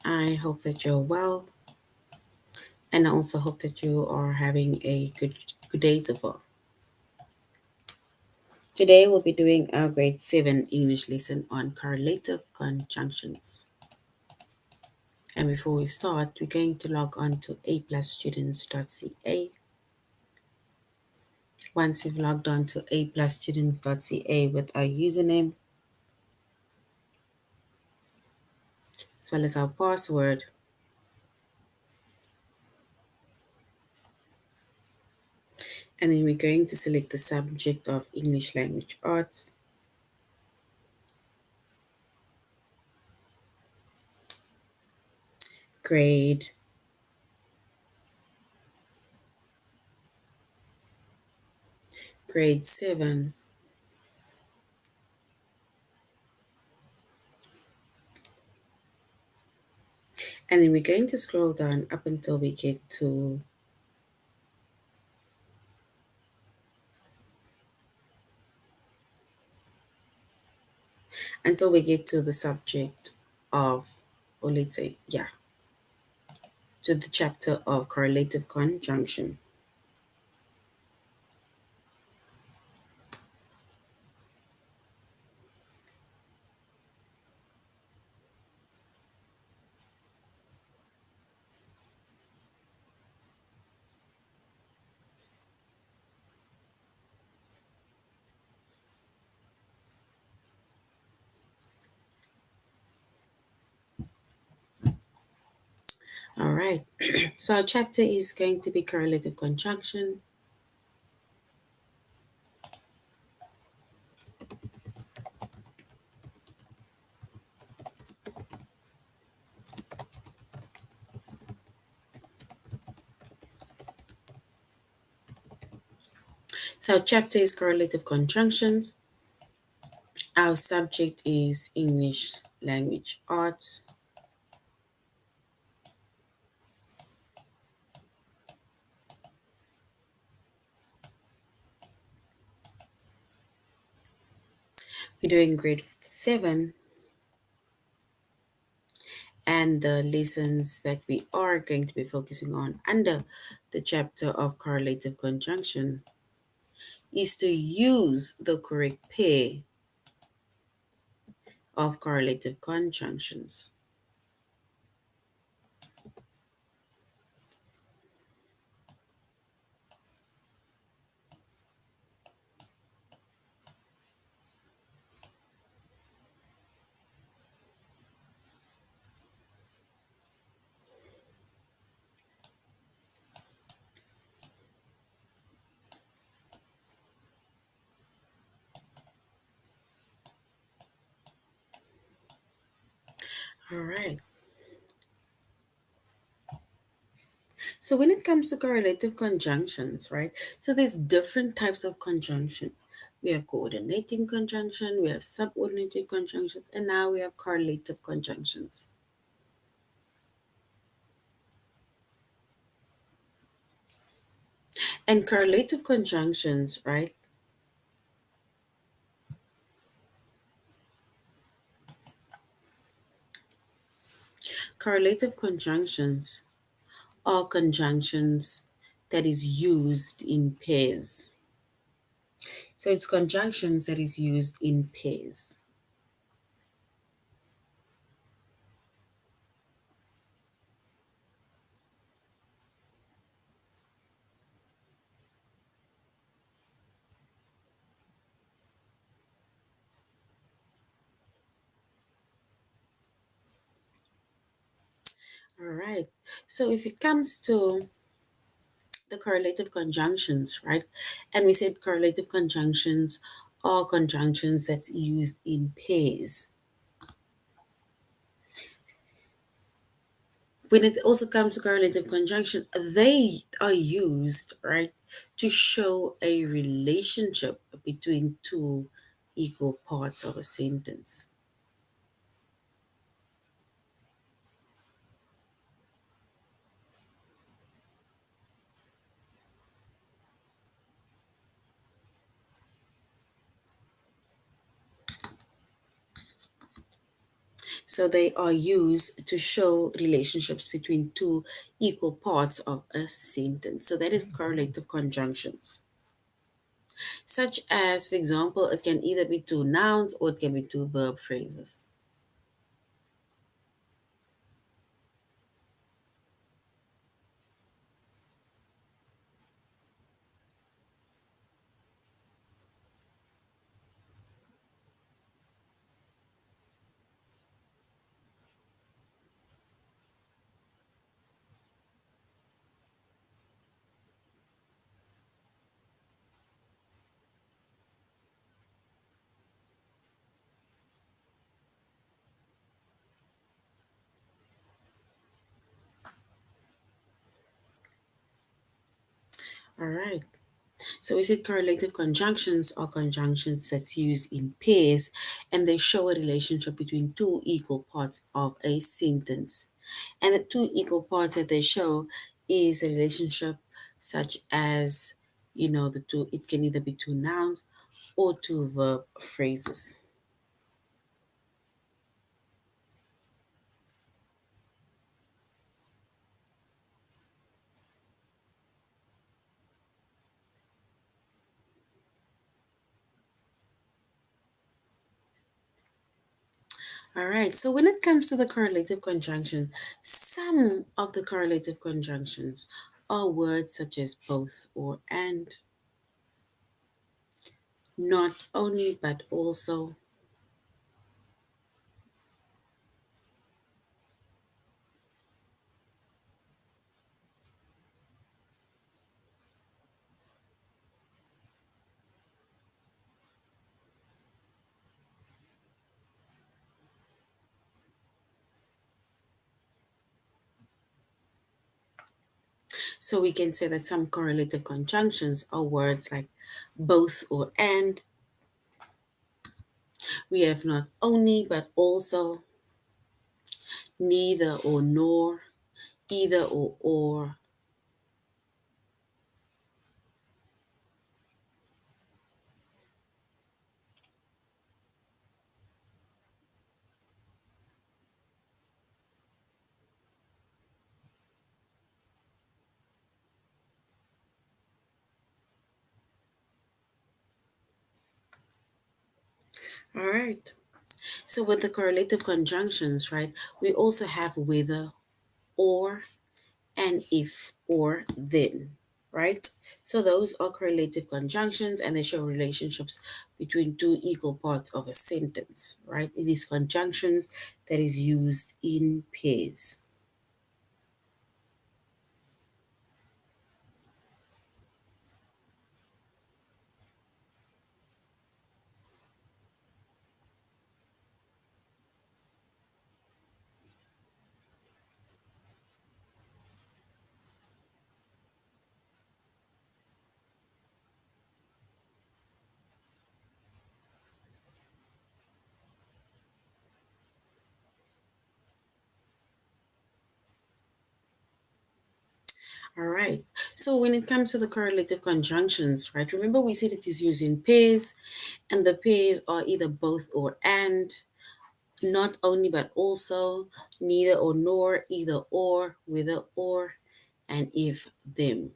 I hope that you're well, and I also hope that you are having a good day so far. Today we'll be doing our grade 7 English lesson on correlative conjunctions. And before we start, we're going to log on to aplusstudents.ca. Once we've logged on to aplusstudents.ca with our username as well as our password, and then we're going to select the subject of English Language Arts. Grade grade 7. And then we're going to scroll down up until we get to the subject of, or let's say, to the chapter of correlative conjunction. All right. So our chapter is going to be correlative conjunction. So our chapter is correlative conjunctions. Our subject is English language arts. We're doing grade 7, and the lessons that we are going to be focusing on under the chapter of correlative conjunction is to use the correct pair of correlative conjunctions. All right. So when it comes to correlative conjunctions, right? So there's different types of conjunction. We have coordinating conjunction, we have subordinated conjunctions, and now we have correlative conjunctions. And correlative conjunctions, right? Correlative conjunctions are conjunctions that is used in pairs. So it's conjunctions that is used in pairs. All right. So if it comes to the correlative conjunctions, right? And we said correlative conjunctions are conjunctions that's used in pairs. When it also comes to correlative conjunction, they are used, right, to show a relationship between two equal parts of a sentence. So they are used to show relationships between two equal parts of a sentence. So that is correlative conjunctions. Such as, for example, it can either be two nouns or it can be two verb phrases. All right. So we said correlative conjunctions are conjunctions that's used in pairs and they show a relationship between two equal parts of a sentence. And the two equal parts that they show is a relationship such as, the two, it can either be two nouns or two verb phrases. All right, so when it comes to the correlative conjunction, some of the correlative conjunctions are words such as both or and, not only but also. So we can say that some correlative conjunctions are words like both or and. We have not only but also, neither or nor, either or. All right. So with the correlative conjunctions, right, we also have whether or and if or then, right? So those are correlative conjunctions and they show relationships between two equal parts of a sentence, right? It is conjunctions that is used in pairs. All right. So when it comes to the correlative conjunctions, right, remember we said it is used in pairs, and the pairs are either both or and, not only but also, neither or nor, either or, whether or, and if them.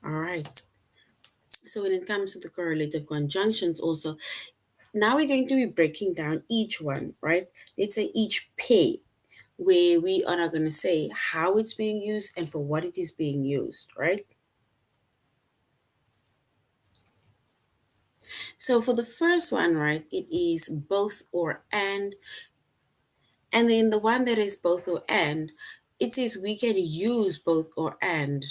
All right. So when it comes to the correlative conjunctions, also, now we're going to be breaking down each one, right? Let's say each pair, where we are not going to say how it's being used and for what it is being used, right? So for the first one, right, it is both or and then the one that is both or and, it says we can use both or and.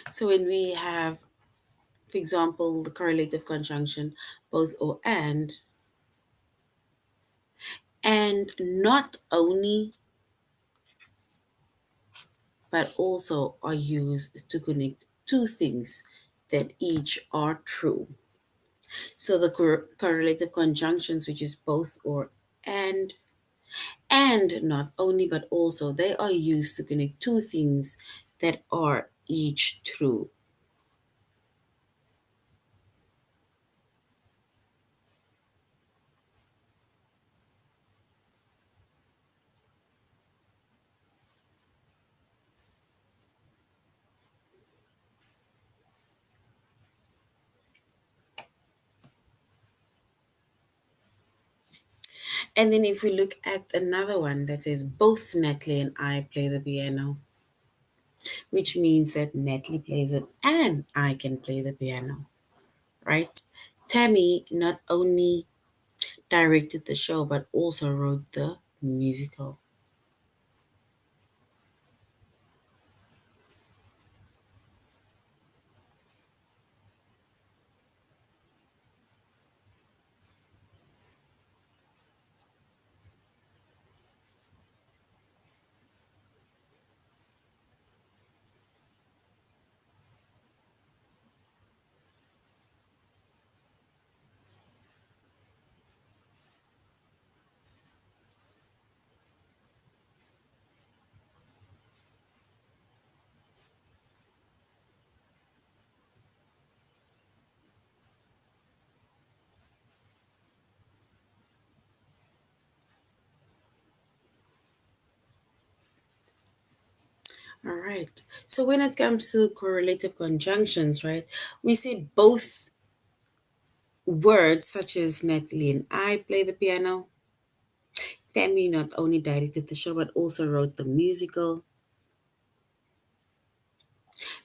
So when we have, for example, the correlative conjunction both or and not only but also are used to connect two things that each are true. So the correlative conjunctions, which is both or and and not only but also, they are used to connect two things that are each true. And then if we look at another one that says both Natalie and I play the piano, which means that Natalie plays it and I can play the piano, right? Tammy not only directed the show but also wrote the musical. All right. So when it comes to correlative conjunctions, right, we say both words such as Natalie and I play the piano. Tammy not only directed the show but also wrote the musical.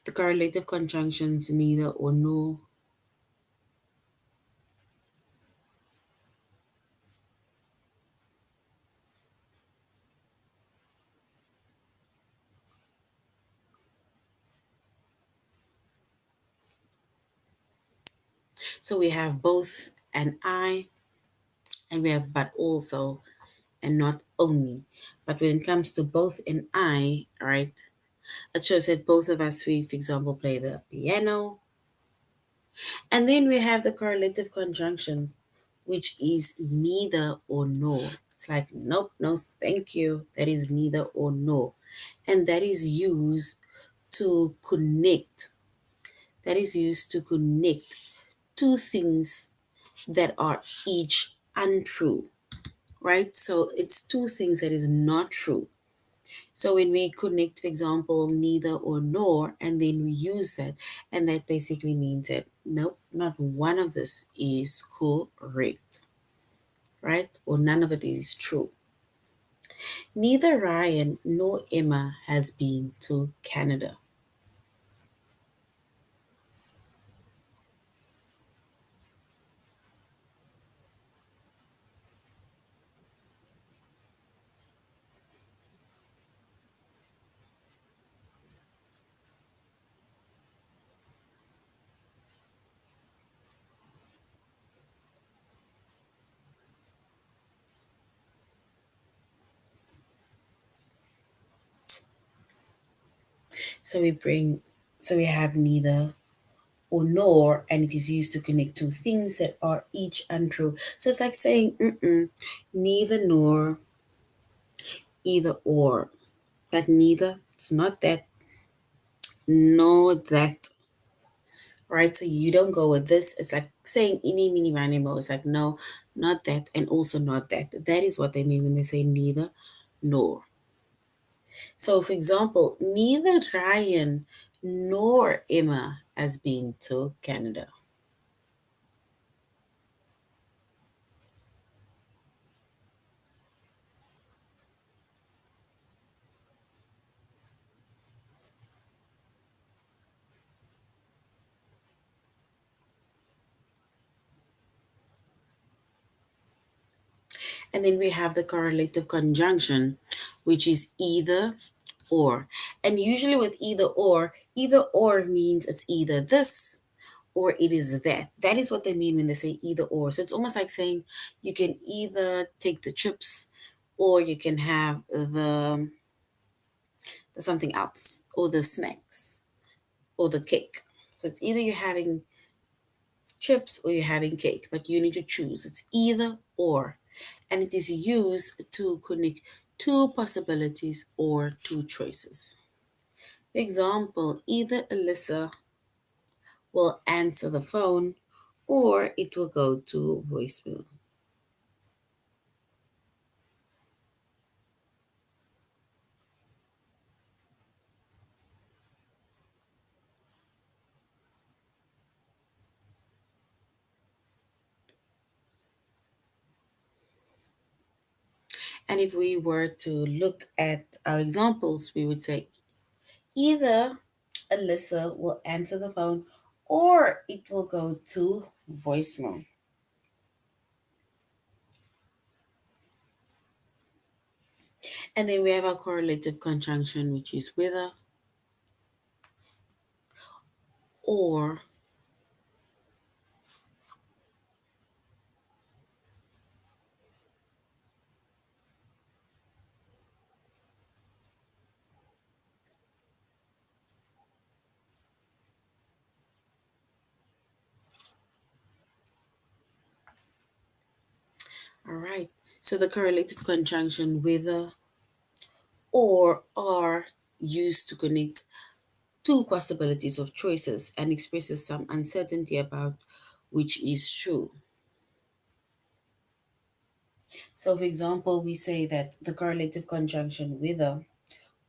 The correlative conjunctions neither or nor. So we have both and I, and we have but also and not only. But when it comes to both and I, right, it shows that both of us, we, for example, play the piano. And then we have the correlative conjunction, which is neither or nor. It's like, nope, no, thank you. That is neither or nor. And that is used to connect. That is used to connect two things that are each untrue, right? So it's two things that is not true. So when we connect, for example, neither or nor, and then we use that, and that basically means that nope, not one of this is correct, right? Or none of it is true. Neither Ryan nor Emma has been to Canada. So we bring, so we have neither or nor, and it is used to connect two things that are each untrue. So it's like saying, neither nor, either or. But neither, it's not that, nor that, right? So you don't go with this. It's like saying any, mini, miny, mo. It's like, no, not that, and also not that. That is what they mean when they say neither nor. So, for example, neither Ryan nor Emma has been to Canada. And then we have the correlative conjunction, which is either or. And usually with either or means it's either this or it is that. That is what they mean when they say either or. So it's almost like saying you can either take the chips or you can have the something else or the snacks or the cake. So it's either you're having chips or you're having cake, but you need to choose. It's either or. And it is used to connect two possibilities or two choices. For example, either Alyssa will answer the phone or it will go to voicemail. And if we were to look at our examples, we would say either Alyssa will answer the phone or it will go to voicemail. And then we have our correlative conjunction, which is whether or. All right. So the correlative conjunction whether or are used to connect two possibilities of choices and expresses some uncertainty about which is true. So, for example, we say that the correlative conjunction whether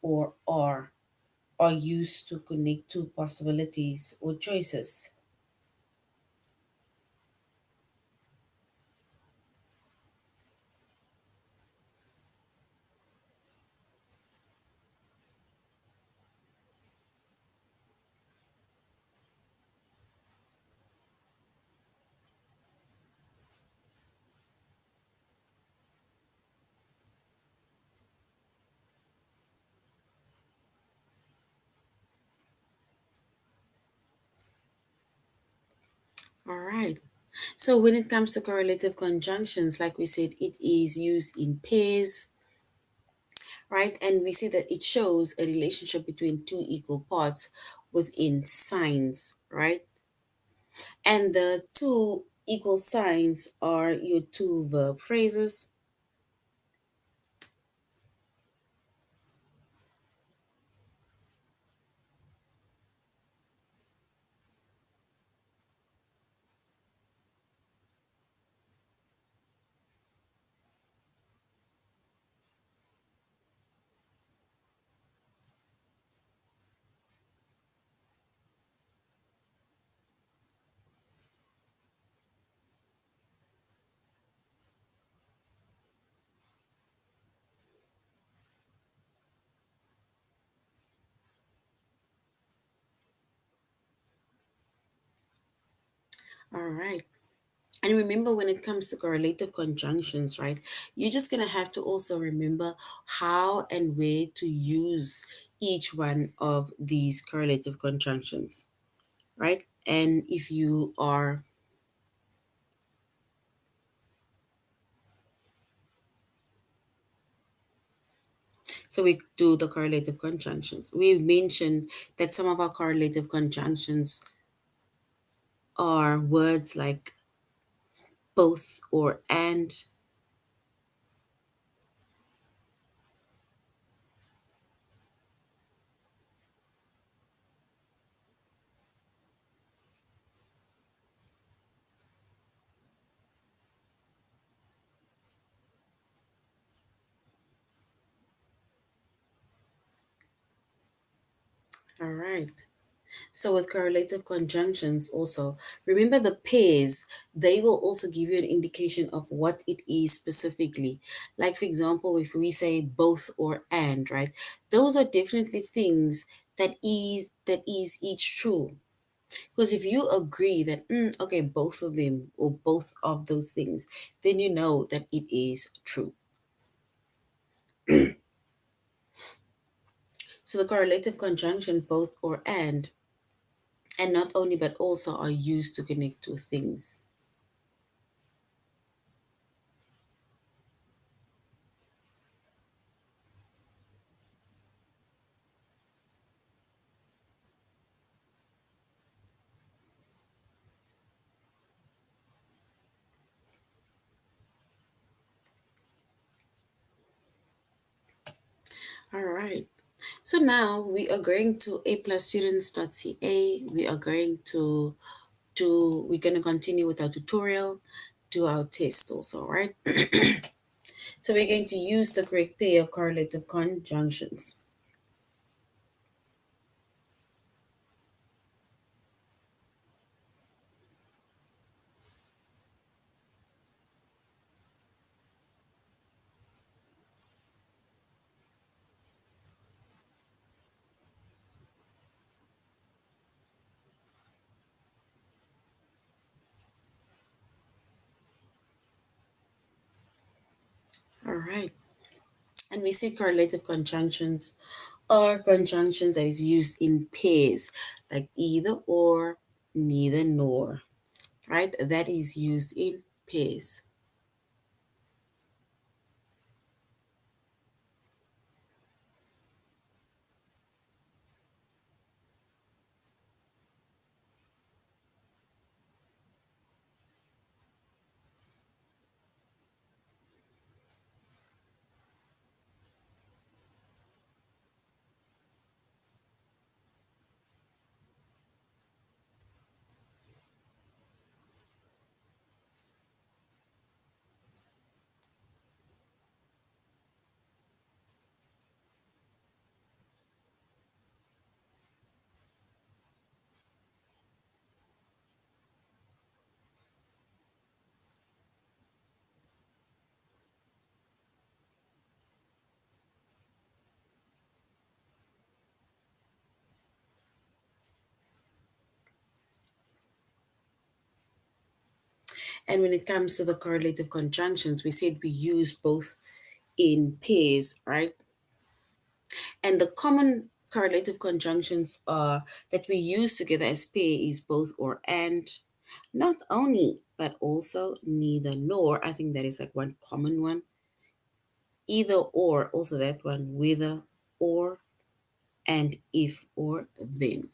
or are used to connect two possibilities or choices. All right. So, when it comes to correlative conjunctions, like we said, it is used in pairs, right? And we say that it shows a relationship between two equal parts within signs, right? And the two equal signs are your two verb phrases. All right. And remember, when it comes to correlative conjunctions, right, you're just going to have to also remember how and where to use each one of these correlative conjunctions, right? And if you are, so we do the correlative conjunctions. We mentioned that some of our correlative conjunctions are words like both or and. All right. So with correlative conjunctions also, remember the pairs, they will also give you an indication of what it is specifically. Like for example, if we say both or and, right? Those are definitely things that is each true. Because if you agree that, okay, both of them or both of those things, then you know that it is true. So the correlative conjunction, both or and not only but also are used to connect two things. All right. So now we are going to aplusstudents.ca. We are going to we're going to continue with our tutorial, do our test also, right? So we're going to use the correct pair of correlative conjunctions. All right. And we say correlative conjunctions are conjunctions that is used in pairs, like either or, neither nor, right? That is used in pairs. And when it comes to the correlative conjunctions, we said we use both in pairs, right? And the common correlative conjunctions are that we use together as pair is both or and, not only but also neither nor. I think that is like one common one. Either or, also that one, whether or, and if or then.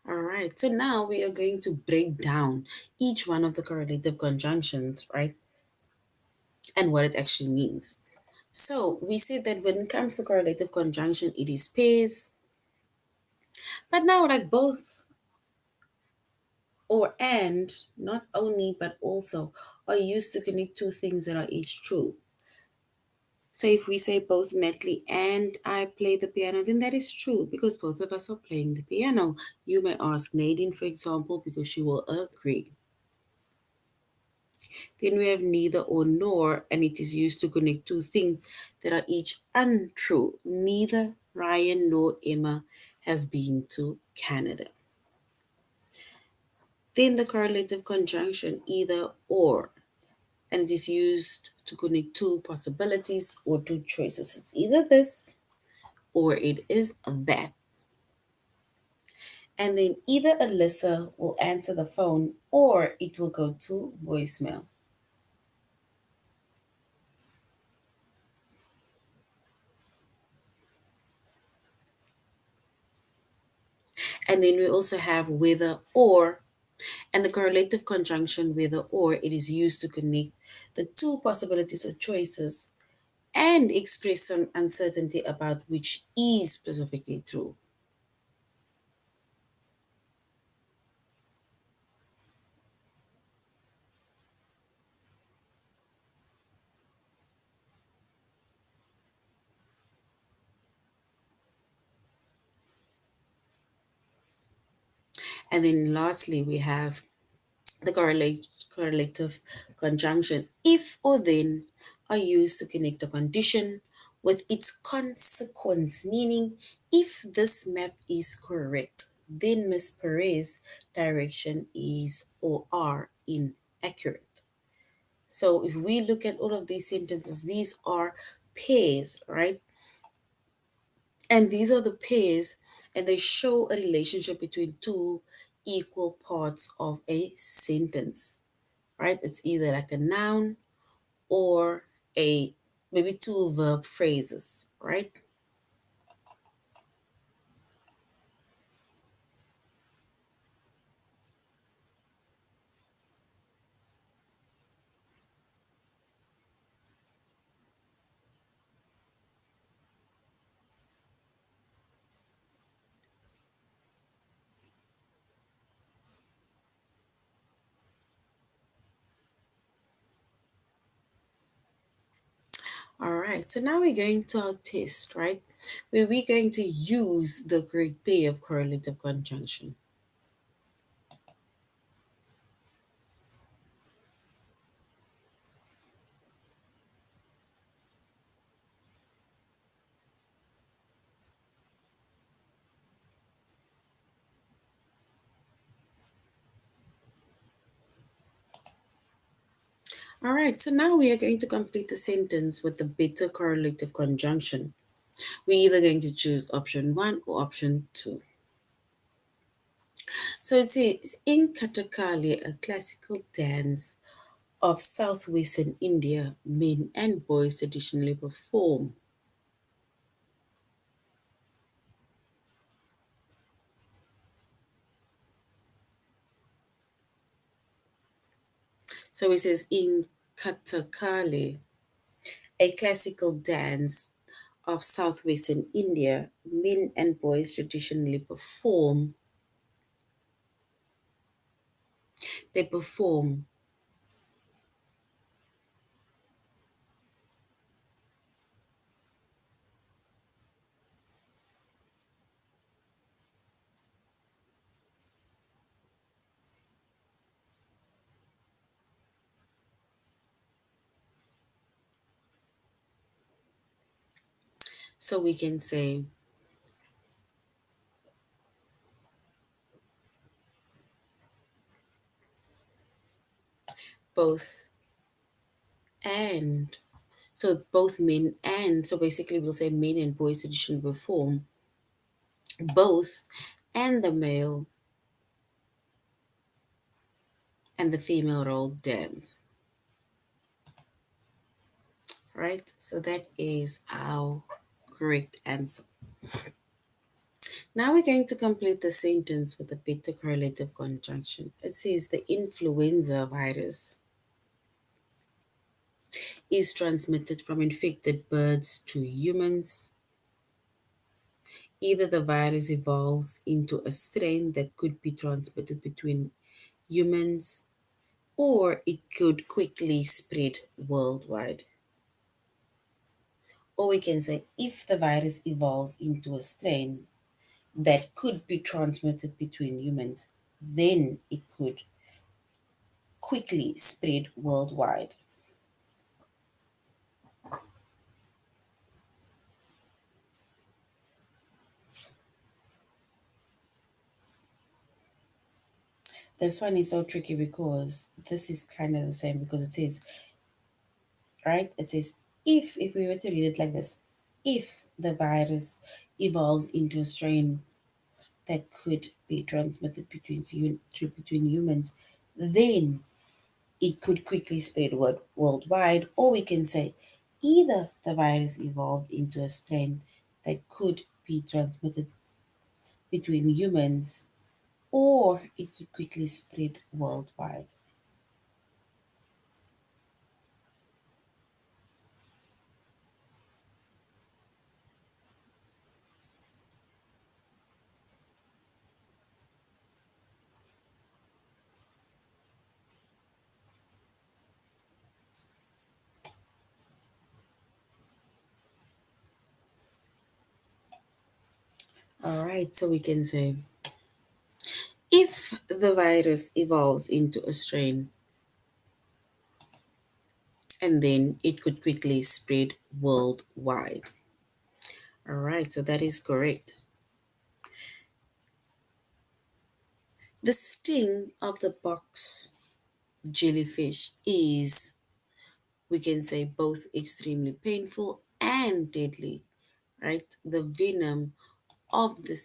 All right, so now we are going to break down each one of the correlative conjunctions, right? And what it actually means. So we said that when it comes to correlative conjunction, it is pairs. But now, like both or and, not only but also, are used to connect two things that are each true. So if we say both Natalie and I play the piano, then that is true because both of us are playing the piano. You may ask Nadine, for example, because she will agree. Then we have neither or nor, and it is used to connect two things that are each untrue. Neither Ryan nor Emma has been to Canada. Then the correlative conjunction either or, and it is used to connect two possibilities or two choices. It's either this or it is that. And then either Alyssa will answer the phone or it will go to voicemail. And then we also have whether or, and the correlative conjunction whether or, it is used to connect the two possibilities or choices and express some uncertainty about which is specifically true. And then lastly, we have the correlative conjunction. If or then are used to connect a condition with its consequence, meaning if this map is correct, then Miss Perez direction is or are inaccurate. So if we look at all of these sentences, these are pairs, right? And these are the pairs, and they show a relationship between two equal parts of a sentence, right? It's either like a noun or a maybe two verb phrases, right? All right, so now we're going to our test, right? Where we're going to use the correct pair of correlative conjunction. All right, so now we are going to complete the sentence with the better correlative conjunction. We're either going to choose option 1 or option 2. So it says, in Kathakali, a classical dance of southwestern India, men and boys traditionally perform. So it says, in Kathakali, a classical dance of southwestern India, men and boys traditionally perform. They perform. So we can say both and. So both men and. So basically, we'll say men and boys traditionally perform both, and the male and the female role dance. Right? So that is our correct answer. Now we're going to complete the sentence with a better correlative conjunction. It says the influenza virus is transmitted from infected birds to humans. Either the virus evolves into a strain that could be transmitted between humans, or it could quickly spread worldwide. Or we can say if the virus evolves into a strain that could be transmitted between humans, then it could quickly spread worldwide. This one is so tricky because this is kind of the same because it says, right? It says, if we were to read it like this, if the virus evolves into a strain that could be transmitted between humans, then it could quickly spread worldwide. Or we can say, either the virus evolved into a strain that could be transmitted between humans, or it could quickly spread worldwide. All right, so we can say, If the virus evolves into a strain, and then it could quickly spread worldwide. All right, so that is correct. The sting of the box jellyfish is, we can say, both extremely painful and deadly, right? The venom of the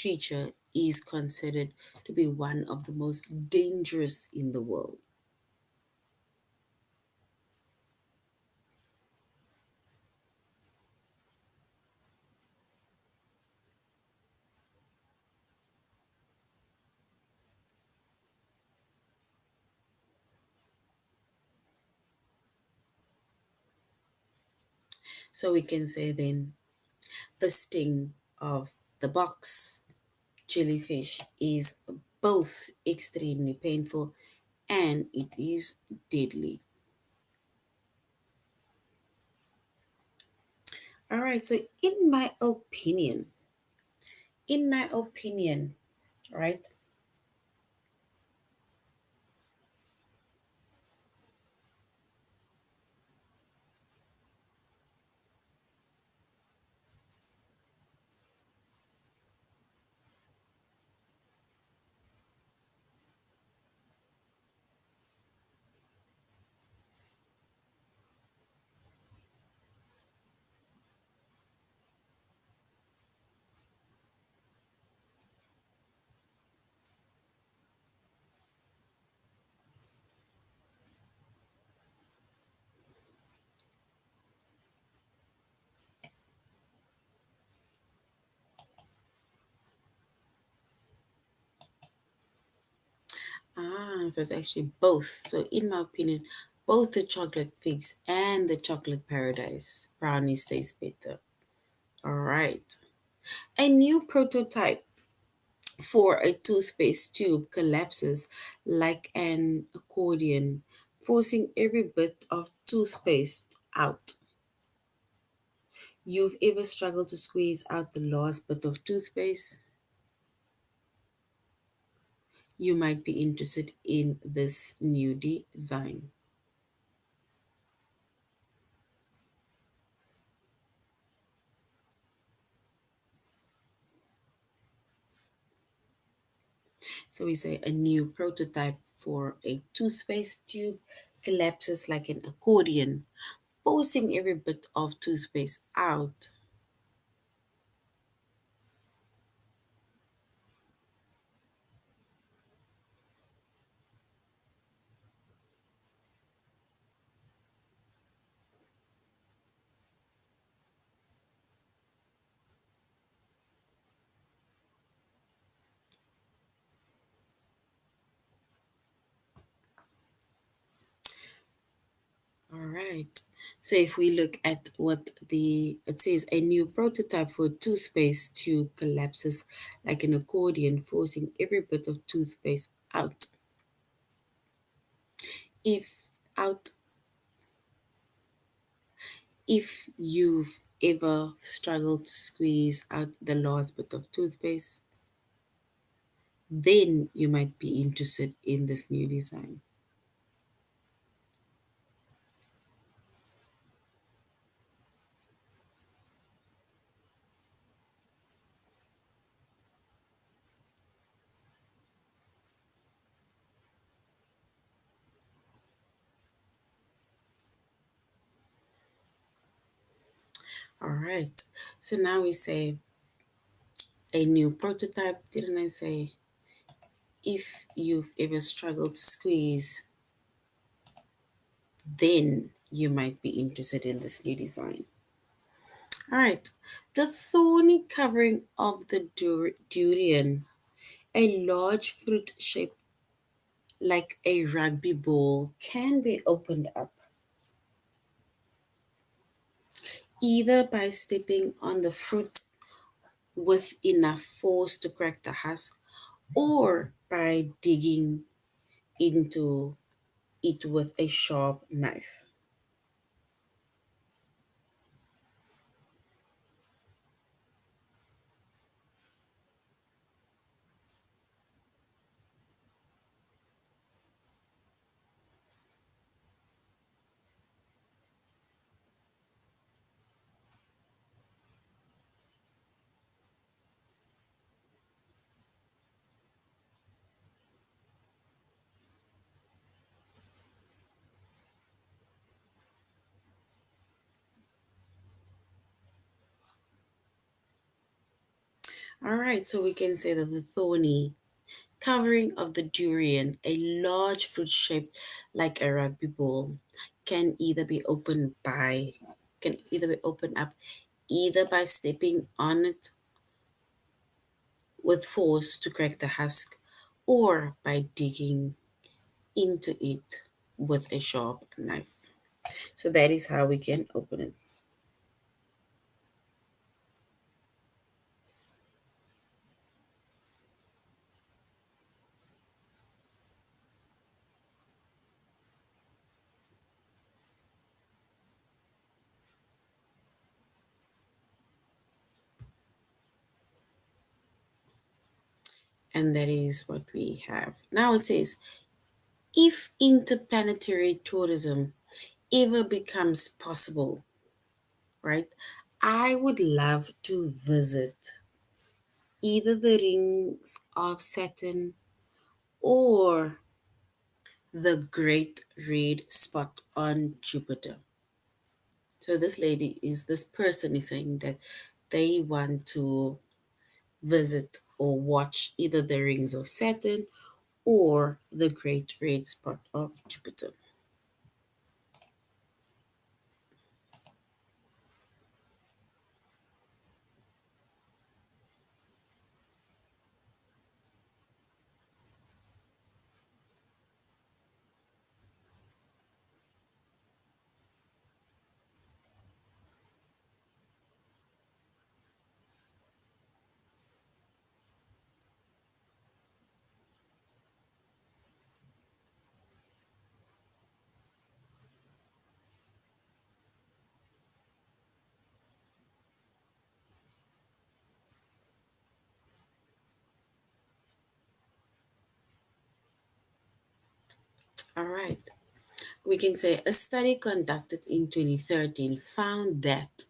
creature is considered to be one of the most dangerous in the world. So we can say then the sting of the box jellyfish is both extremely painful and it is deadly. All right, so in my opinion, right? So it's actually both. So in my opinion, both the chocolate figs and the chocolate paradise brownies taste better. All right. A new prototype for a toothpaste tube collapses like an accordion, forcing every bit of toothpaste out. You've ever struggled to squeeze out the last bit of toothpaste? You might be interested in this new design. So we say a new prototype for a toothpaste tube collapses like an accordion, forcing every bit of toothpaste out. All right. So if we look at what it says, a new prototype for toothpaste tube collapses like an accordion, forcing every bit of toothpaste out. If out, if you've ever struggled to squeeze out the last bit of toothpaste, then you might be interested in this new design. All right. So now we say a new prototype. Didn't I say if you've ever struggled to squeeze, then you might be interested in this new design. All right. The thorny covering of the durian, a large fruit shaped like a rugby ball, can be opened up either by stepping on the fruit with enough force to crack the husk or by digging into it with a sharp knife. All right, so we can say that the thorny covering of the durian, a large fruit shaped like a rugby ball, can either be opened by can either be opened up either by stepping on it with force to crack the husk or by digging into it with a sharp knife. So that is how we can open it. And that is what we have. Now it says if interplanetary tourism ever becomes possible, right? I would love to visit either the rings of Saturn or the great red spot on Jupiter. So this person is saying that they want to visit or watch either the rings of Saturn or the great red spot of Jupiter. All right. We can say a study conducted in 2013 found that,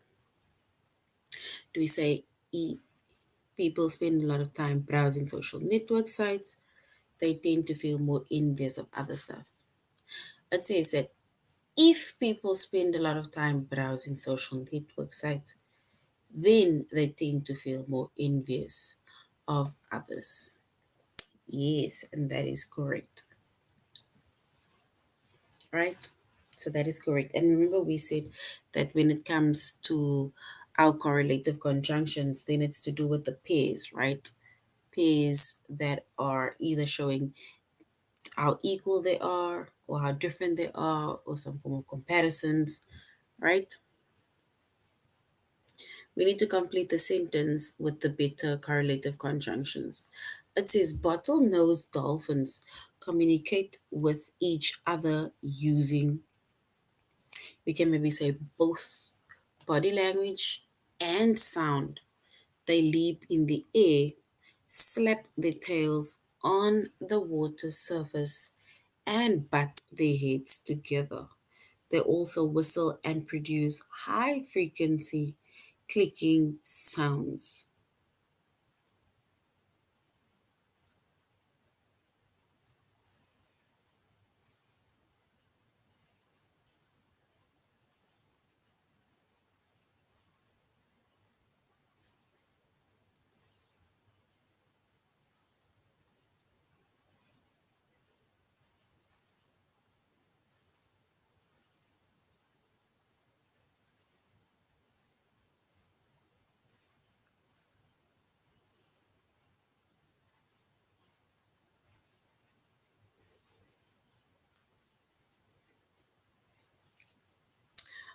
do we say, people spend a lot of time browsing social network sites, they tend to feel more envious of other stuff. It says that if people spend a lot of time browsing social network sites, then they tend to feel more envious of others. Yes, and that is correct, right? So that is correct. And remember, we said that when it comes to our correlative conjunctions, then it's to do with the pairs, right? Pairs that are either showing how equal they are or how different they are or some form of comparisons, right? We need to complete the sentence with the better correlative conjunctions. It says bottlenose dolphins communicate with each other using, we can maybe say, both body language and sound. They leap in the air, slap their tails on the water surface, and butt their heads together. They also whistle and produce high frequency clicking sounds.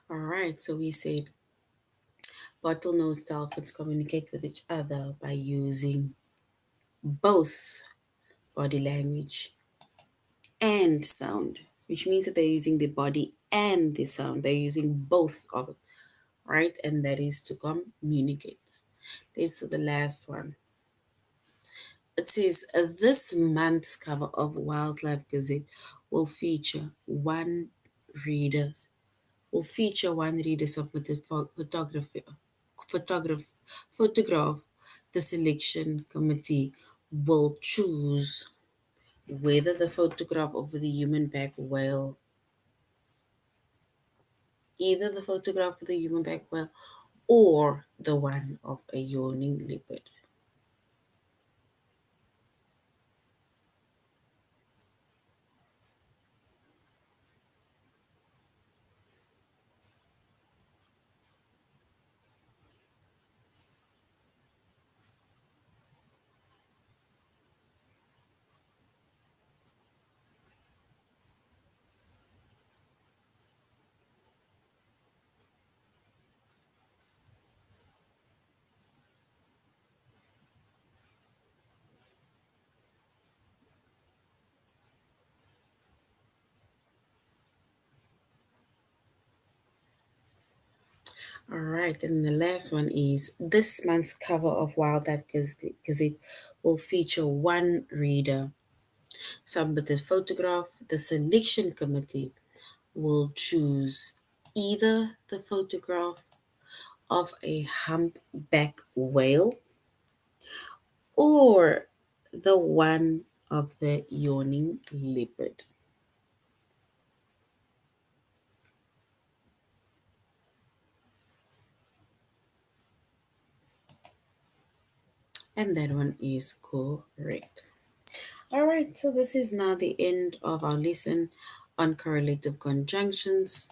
All right, so we said bottlenose dolphins communicate with each other by using both body language and sound, which means that they're using the body and the sound. They're using both of it, right? And that is to communicate. This is the last one. It says this month's cover of Wildlife Gazette will feature one reader's one reader submitted photograph photograph. The selection committee will choose whether the photograph of the human-back whale, either the photograph of the human-back whale or the one of a yawning leopard. All right, and the last one is this month's cover of Wildlife Gazette will feature one reader submitted photograph. The selection committee will choose either the photograph of a humpback whale or the one of the yawning leopard. And that one is correct. All right, so this is now the end of our lesson on correlative conjunctions.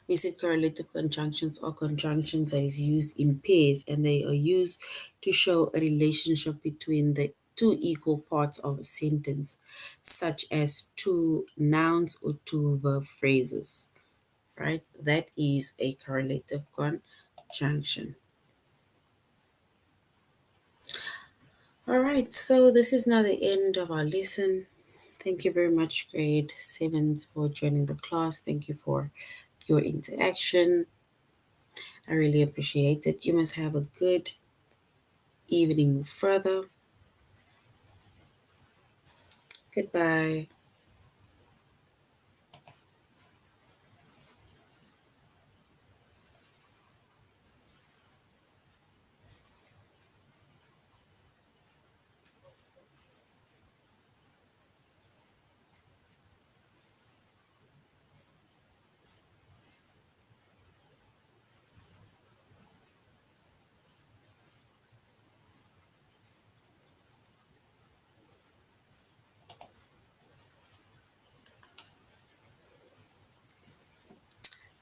We said correlative conjunctions are conjunctions that is used in pairs and they are used to show a relationship between the two equal parts of a sentence, such as two nouns or two verb phrases, right? That is a correlative conjunction. All right, so this is now the end of our lesson. Thank you very much, grade sevens, for joining the class. Thank you for your interaction. I really appreciate it. You must have a good evening further. Goodbye.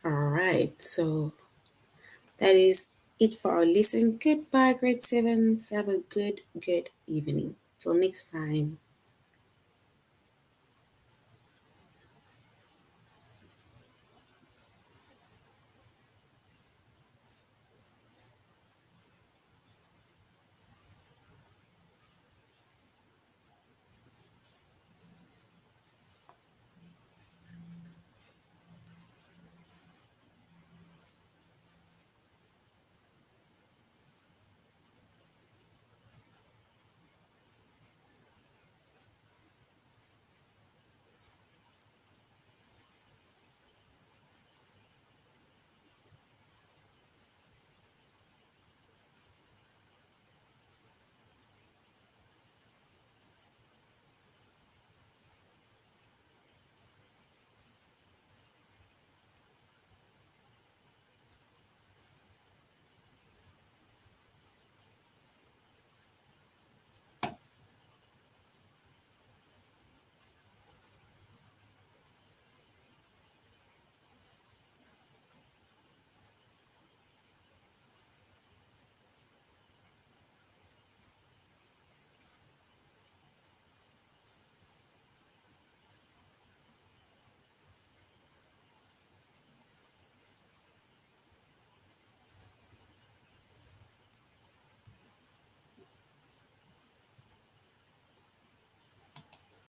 All right, so that is it for our lesson. Goodbye, grade sevens. Have a good evening. Till next time.